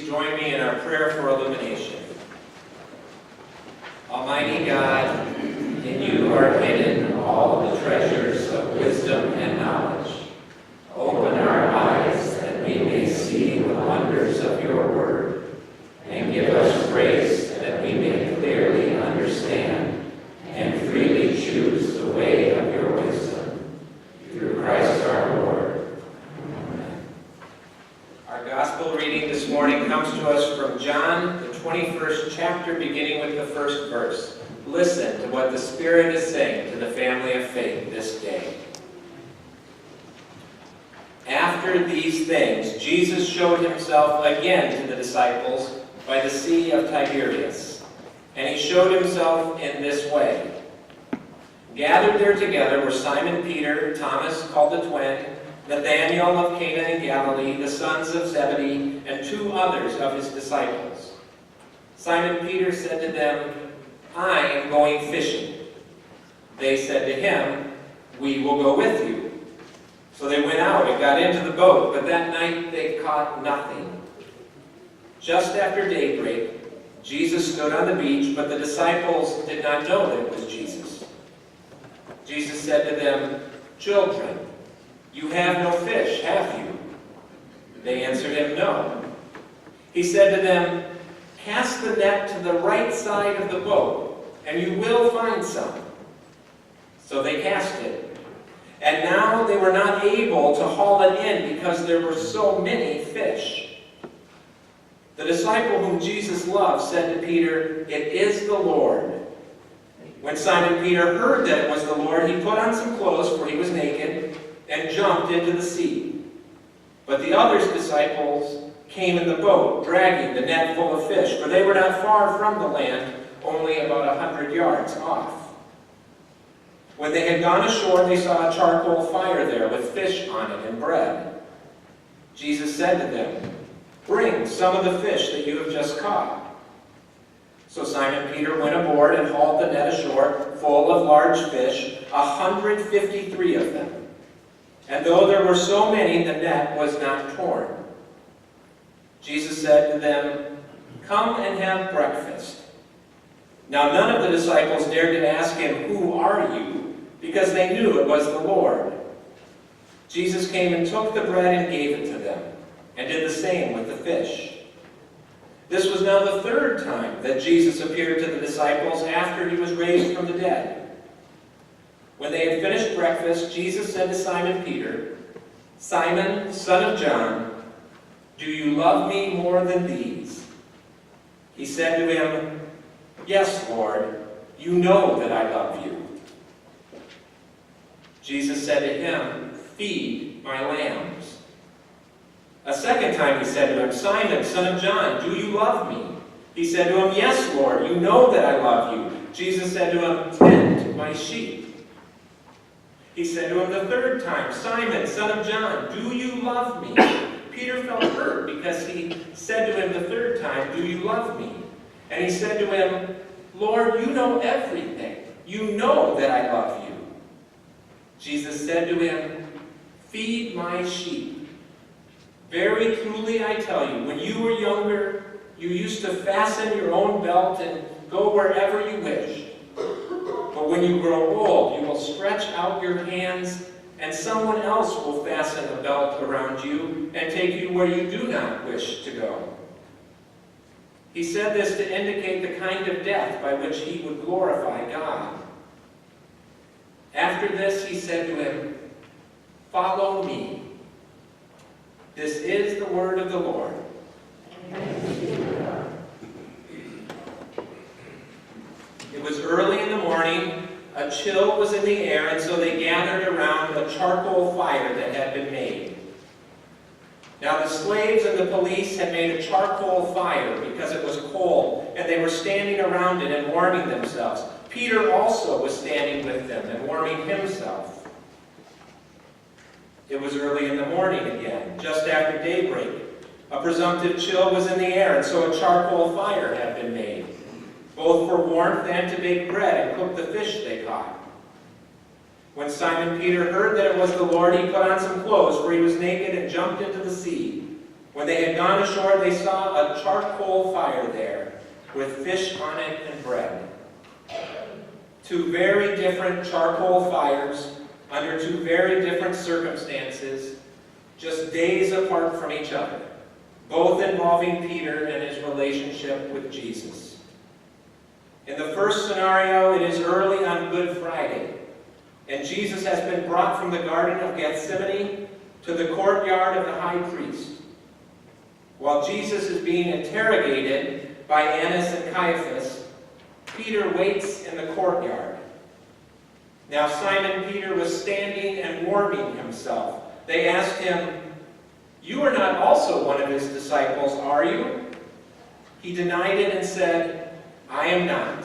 please join me in our prayer for illumination. Almighty God, in you are hidden all the treasures of wisdom and knowledge. Open our eyes that we may see the wonders of your word, and give us grace that we may clearly understand and freely choose the way of your wisdom. Through Christ our Lord. Amen. Our gospel reading this morning comes to us from John, the 21st chapter, beginning with the first verse. Listen to what the Spirit is saying to the family of faith this day. After these things, Jesus showed himself again to the disciples by the Sea of Tiberias. And he showed himself in this way. Gathered there together were Simon Peter, Thomas called the twin, Nathanael of Cana in Galilee, the sons of Zebedee, and two others of his disciples. Simon Peter said to them, I am going fishing. They said to him, we will go with you. So they went out and got into the boat, but that night they caught nothing. Just after daybreak, Jesus stood on the beach, but the disciples did not know that it was Jesus. Jesus said to them, children, you have no fish, have you? They answered him, no. He said to them, cast the net to the right side of the boat, and you will find some. So they cast it. And now they were not able to haul it in because there were so many fish. The disciple whom Jesus loved said to Peter, it is the Lord. When Simon Peter heard that it was the Lord, he put on some clothes, for he was naked, and jumped into the sea. But the other disciples came in the boat, dragging the net full of fish, for they were not far from the land, only about 100 yards off. When they had gone ashore, they saw a charcoal fire there with fish on it and bread. Jesus said to them, bring some of the fish that you have just caught. So Simon Peter went aboard and hauled the net ashore full of large fish, 153 of them. And though there were so many, the net was not torn. Jesus said to them, come and have breakfast. Now none of the disciples dared to ask him, who are you? Because they knew it was the Lord. Jesus came and took the bread and gave it to them, and did the same with the fish. This was now the third time that Jesus appeared to the disciples after he was raised from the dead. When they had finished breakfast, Jesus said to Simon Peter, Simon, son of John, do you love me more than these? He said to him, yes, Lord, you know that I love you. Jesus said to him, feed my lambs. A second time he said to him, Simon, son of John, do you love me? He said to him, yes, Lord, you know that I love you. Jesus said to him, tend my sheep. He said to him the third time, Simon, son of John, do you love me? Peter felt hurt because he said to him the third time, do you love me? And he said to him, Lord, you know everything. You know that I love you. Jesus said to him, feed my sheep. Very truly I tell you, when you were younger, you used to fasten your own belt and go wherever you wished. But when you grow old, you will stretch out your hands, and someone else will fasten a belt around you and take you where you do not wish to go. He said this to indicate the kind of death by which he would glorify God. After this, he said to him, follow me. This is the word of the Lord. It was early in the morning, a chill was in the air, and so they gathered around a charcoal fire that had been made. Now the slaves and the police had made a charcoal fire because it was cold, and they were standing around it and warming themselves. Peter also was standing with them and warming himself. It was early in the morning again, just after daybreak. A presumptive chill was in the air, and so a charcoal fire had been made, both for warmth and to bake bread and cook the fish they caught. When Simon Peter heard that it was the Lord, he put on some clothes, for he was naked, and jumped into the sea. When they had gone ashore, they saw a charcoal fire there, with fish on it and bread. Two very different charcoal fires, under two very different circumstances, just days apart from each other, both involving Peter and his relationship with Jesus. In the first scenario, it is early on Good Friday, and Jesus has been brought from the Garden of Gethsemane to the courtyard of the high priest. While Jesus is being interrogated by Annas and Caiaphas, Peter waits in the courtyard. Now Simon Peter was standing and warming himself. They asked him, "You are not also one of his disciples, are you?" He denied it and said, "I am not."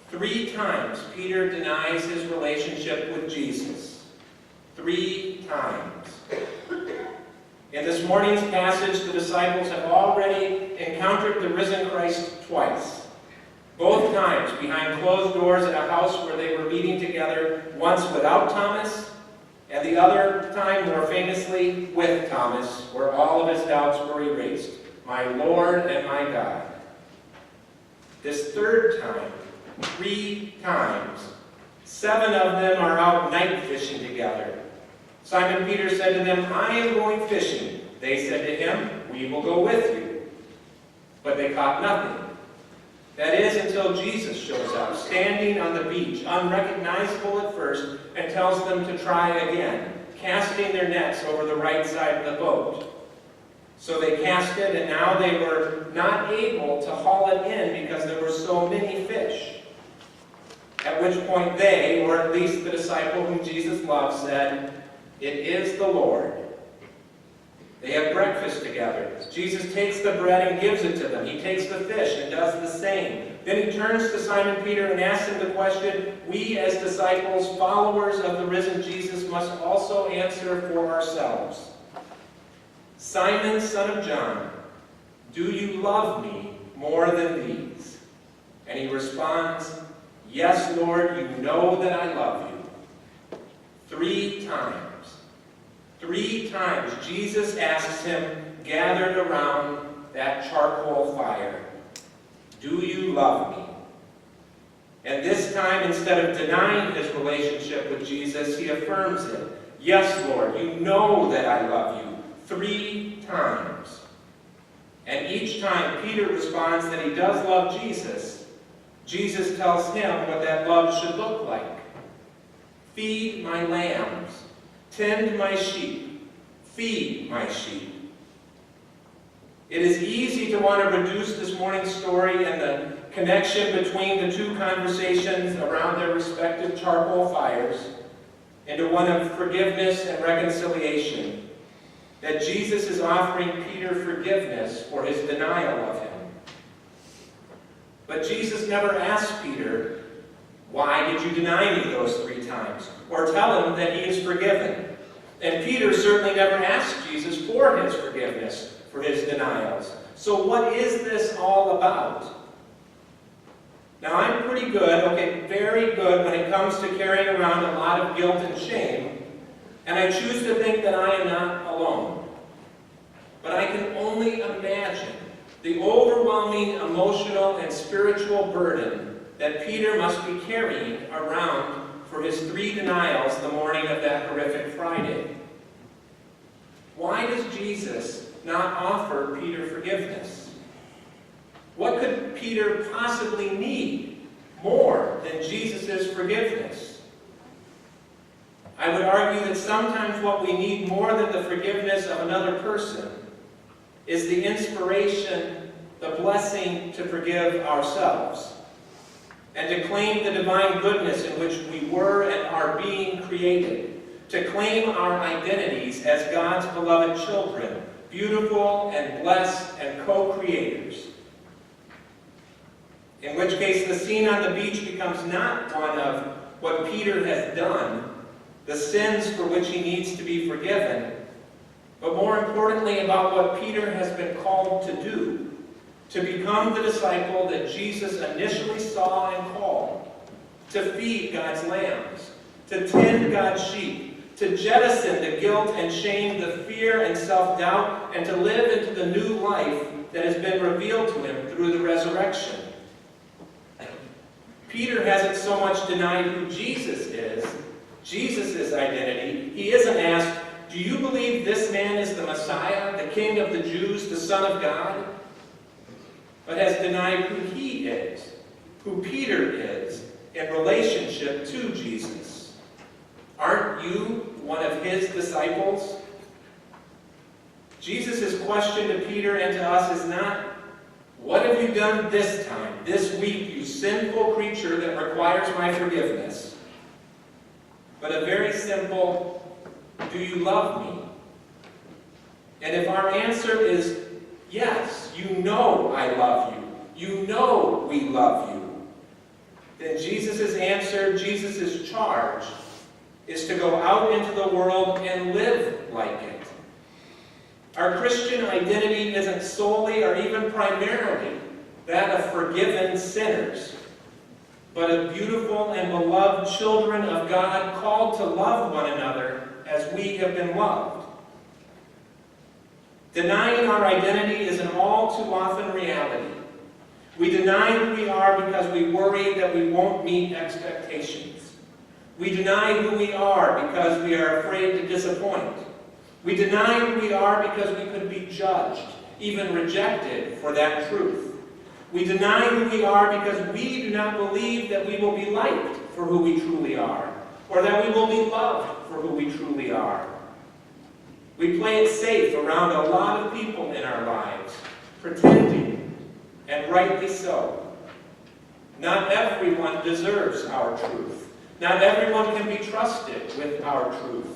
3 times Peter denies his relationship with Jesus. 3 times. In this morning's passage, the disciples have already encountered the risen Christ twice. Both times behind closed doors at a house where they were meeting together, once without Thomas, and the other time, more famously, with Thomas, where all of his doubts were erased. My Lord and my God. This third time, 3 times, 7 of them are out night fishing together. Simon Peter said to them, "I am going fishing." They said to him, "We will go with you." But they caught nothing. That is, until Jesus shows up, standing on the beach, unrecognizable at first, and tells them to try again, casting their nets over the right side of the boat. So they cast it, and now they were not able to haul it in because there were so many fish. At which point they, or at least the disciple whom Jesus loved, said, "It is the Lord." They have breakfast together. Jesus takes the bread and gives it to them. He takes the fish and does the same. Then he turns to Simon Peter and asks him the question we as disciples, followers of the risen Jesus, must also answer for ourselves. "Simon, son of John, do you love me more than these?" And he responds, "Yes, Lord, you know that I love you." 3 times. 3 times Jesus asks him, gathered around that charcoal fire, "Do you love me?" And this time, instead of denying his relationship with Jesus, he affirms it. "Yes, Lord, you know that I love you." 3 times. And each time Peter responds that he does love Jesus, Jesus tells him what that love should look like. "Feed my lambs. Tend my sheep. Feed my sheep." It is easy to want to reduce this morning's story and the connection between the 2 conversations around their respective charcoal fires into one of forgiveness and reconciliation. That Jesus is offering Peter forgiveness for his denial of him. But Jesus never asked Peter, "Why did you deny me those 3 times?" or tell him that he is forgiven. And Peter certainly never asked Jesus for his forgiveness for his denials. So what is this all about? Now I'm pretty good, very good when it comes to carrying around a lot of guilt and shame, and I choose to think that I am not alone. But I can only imagine the overwhelming emotional and spiritual burden that Peter must be carrying around for his 3 denials the morning of that horrific Friday. Why does Jesus not offer Peter forgiveness? What could Peter possibly need more than Jesus' forgiveness? I would argue that sometimes what we need more than the forgiveness of another person is the inspiration, the blessing to forgive ourselves, and to claim the divine goodness in which we were and are being created, to claim our identities as God's beloved children, beautiful and blessed and co-creators. In which case the scene on the beach becomes not one of what Peter has done, the sins for which he needs to be forgiven, but more importantly about what Peter has been called to do, to become the disciple that Jesus initially saw and called, to feed God's lambs, to tend God's sheep, to jettison the guilt and shame, the fear and self-doubt, and to live into the new life that has been revealed to him through the resurrection. Peter hasn't so much denied who Jesus is, Jesus' identity. He isn't asked, do you believe this man is the Messiah, the King of the Jews, the Son of God? But has denied who he is, who Peter is, in relationship to Jesus. Aren't you one of his disciples? Jesus' question to Peter and to us is not, what have you done this time, this week, you sinful creature that requires my forgiveness? But a very simple, do you love me? And if our answer is yes, you know I love you, you know we love you, then Jesus' answer, Jesus' charge, is to go out into the world and live like it. Our Christian identity isn't solely or even primarily that of forgiven sinners, but of beautiful and beloved children of God called to love one another as we have been loved. Denying our identity is an all too often reality. We deny who we are because we worry that we won't meet expectations. We deny who we are because we are afraid to disappoint. We deny who we are because we could be judged, even rejected for that truth. We deny who we are because we do not believe that we will be liked for who we truly are, or that we will be loved for who we truly are. We play it safe around a lot of people in our lives, pretending, and rightly so. Not everyone deserves our truth. Not everyone can be trusted with our truth.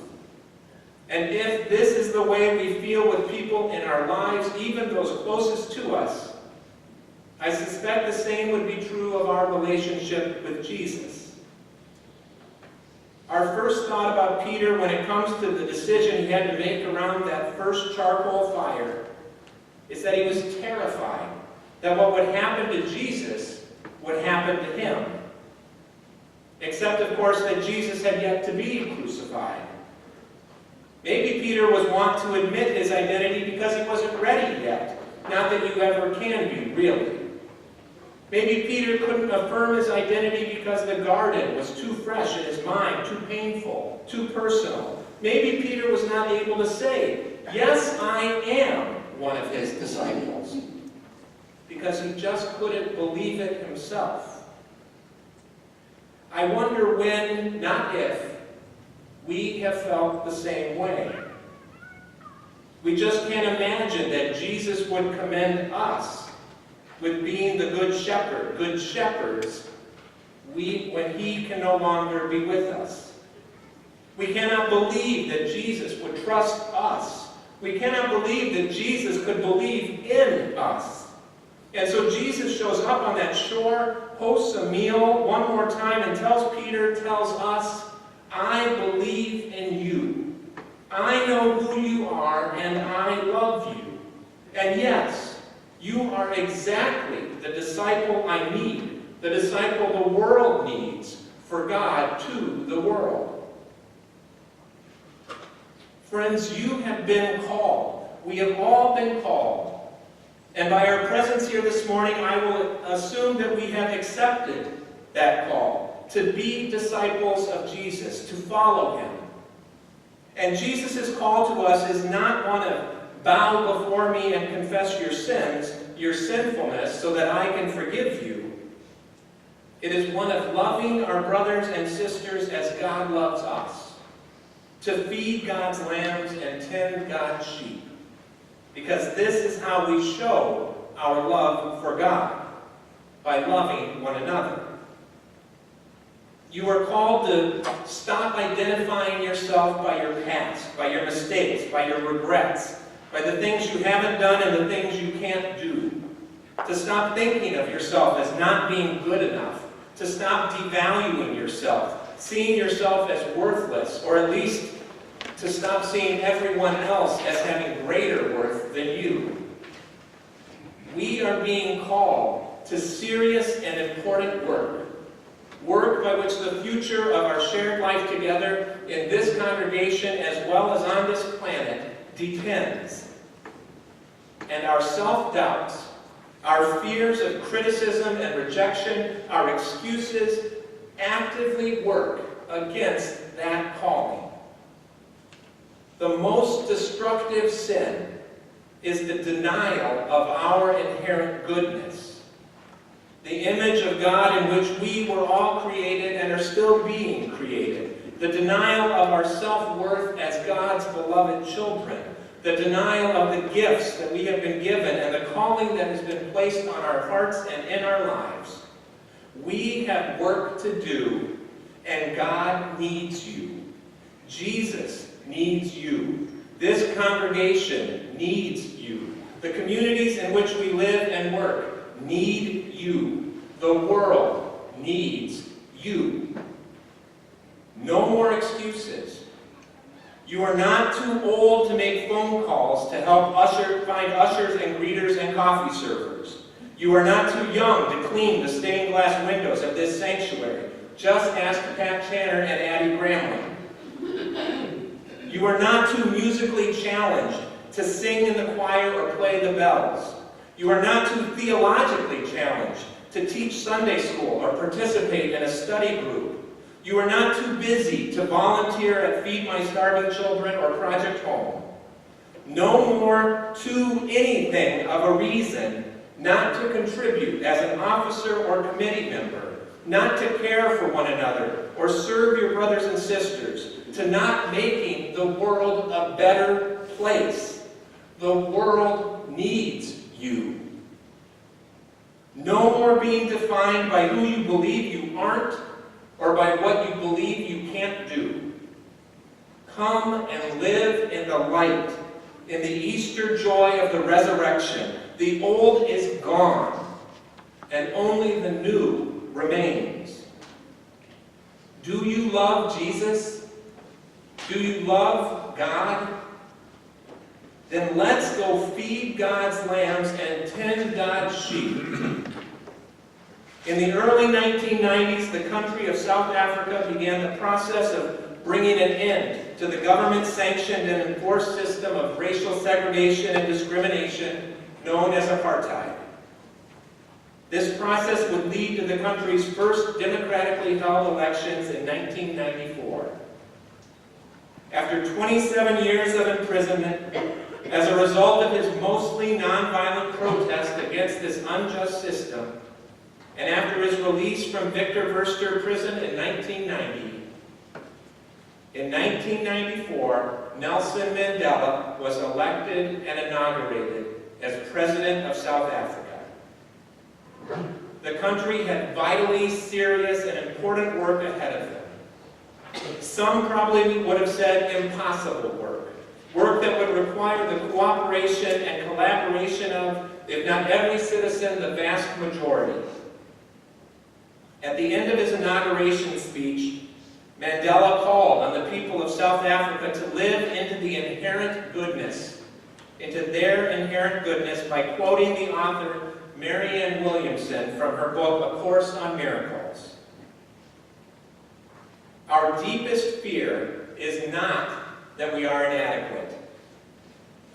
And if this is the way we feel with people in our lives, even those closest to us, I suspect the same would be true of our relationship with Jesus. Our first thought about Peter when it comes to the decision he had to make around that first charcoal fire is that he was terrified that what would happen to Jesus would happen to him. Except, of course, that Jesus had yet to be crucified. Maybe Peter was wont to admit his identity because he wasn't ready yet. Not that you ever can be, really. Maybe Peter couldn't affirm his identity because the garden was too fresh in his mind, too painful, too personal. Maybe Peter was not able to say, yes, I am one of his disciples, because he just couldn't believe it himself. I wonder when, not if, we have felt the same way. We just can't imagine that Jesus would commend us with being the good shepherd, good shepherds, when he can no longer be with us. We cannot believe that Jesus would trust us. We cannot believe that Jesus could believe in us. And so Jesus shows up on that shore, hosts a meal one more time, and tells us, I believe in you. I know who you are, and I love you. And yes, you are exactly the disciple I need, the disciple the world needs for God to the world. Friends, you have been called. We have all been called. And by our presence here this morning, I will assume that we have accepted that call to be disciples of Jesus, to follow him. And Jesus' call to us is not one of bow before me and confess your sins, your sinfulness, so that I can forgive you. It is one of loving our brothers and sisters as God loves us, to feed God's lambs and tend God's sheep. Because this is how we show our love for God, by loving one another. You are called to stop identifying yourself by your past, by your mistakes, by your regrets, by the things you haven't done and the things you can't do. To stop thinking of yourself as not being good enough. To stop devaluing yourself, seeing yourself as worthless, or at least to stop seeing everyone else as having greater worth than you. We are being called to serious and important work. Work by which the future of our shared life together in this congregation as well as on this planet depends. And our self-doubts, our fears of criticism and rejection, our excuses actively work against that calling. The most destructive sin is the denial of our inherent goodness, the image of God in which we were all created and are still being created, the denial of our self-worth as God's beloved children, the denial of the gifts that we have been given and the calling that has been placed on our hearts and in our lives. We have work to do, and God needs you. Jesus needs you. This congregation needs you. The communities in which we live and work need you. The world needs you. No more excuses. You are not too old to make phone calls to help find ushers and greeters and coffee servers. You are not too young to clean the stained glass windows of this sanctuary. Just ask Pat Channer and Addie Gramling. You are not too musically challenged to sing in the choir or play the bells. You are not too theologically challenged to teach Sunday school or participate in a study group. You are not too busy to volunteer at Feed My Starving Children or Project Home. No more too anything of a reason not to contribute as an officer or committee member, not to care for one another or serve your brothers and sisters, to not making the world a better place. The world needs you. No more being defined by who you believe you aren't or by what you believe you can't do. Come and live in the light, in the Easter joy of the resurrection. The old is gone, and only the new remains. Do you love Jesus? Do you love God? Then let's go feed God's lambs and tend God's sheep. In the early 1990s, the country of South Africa began the process of bringing an end to the government-sanctioned and enforced system of racial segregation and discrimination known as apartheid. This process would lead to the country's first democratically held elections in 1994. After 27 years of imprisonment, as a result of his mostly nonviolent protest against this unjust system, and after his release from Victor Verster prison in 1990, in 1994, Nelson Mandela was elected and inaugurated as President of South Africa. The country had vitally serious and important work ahead of them. Some probably would have said impossible work. Work that would require the cooperation and collaboration of, if not every citizen, the vast majority. At the end of his inauguration speech, Mandela called on the people of South Africa to live into their inherent goodness by quoting the author Marianne Williamson from her book, A Course on Miracles. Our deepest fear is not that we are inadequate.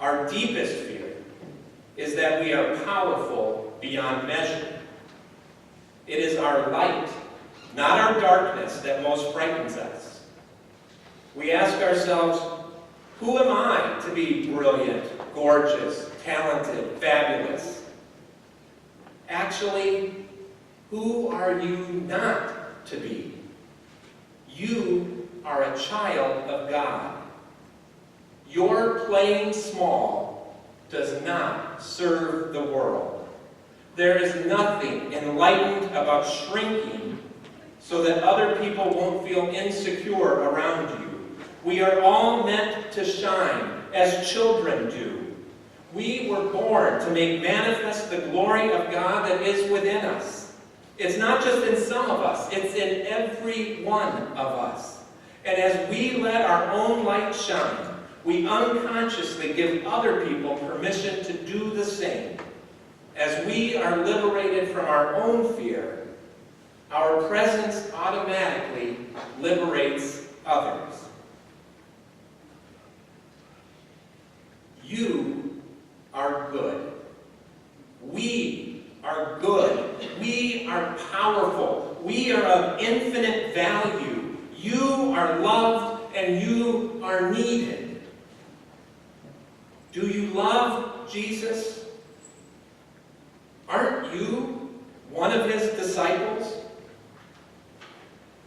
Our deepest fear is that we are powerful beyond measure. It is our light, not our darkness, that most frightens us. We ask ourselves, who am I to be brilliant, gorgeous, talented, fabulous? Actually, who are you not to be? You are a child of God. Your playing small does not serve the world. There is nothing enlightened about shrinking so that other people won't feel insecure around you. We are all meant to shine as children do. We were born to make manifest the glory of God that is within us. It's not just in some of us, it's in every one of us. And as we let our own light shine, we unconsciously give other people permission to do the same. As we are liberated from our own fear, our presence automatically liberates others. are good. We are powerful. We are of infinite value. You are loved and you are needed. Do you love Jesus? Aren't you one of his disciples?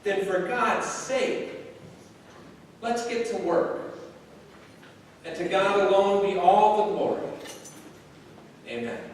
Then for God's sake, let's get to work. And to God alone be all the glory. Amen.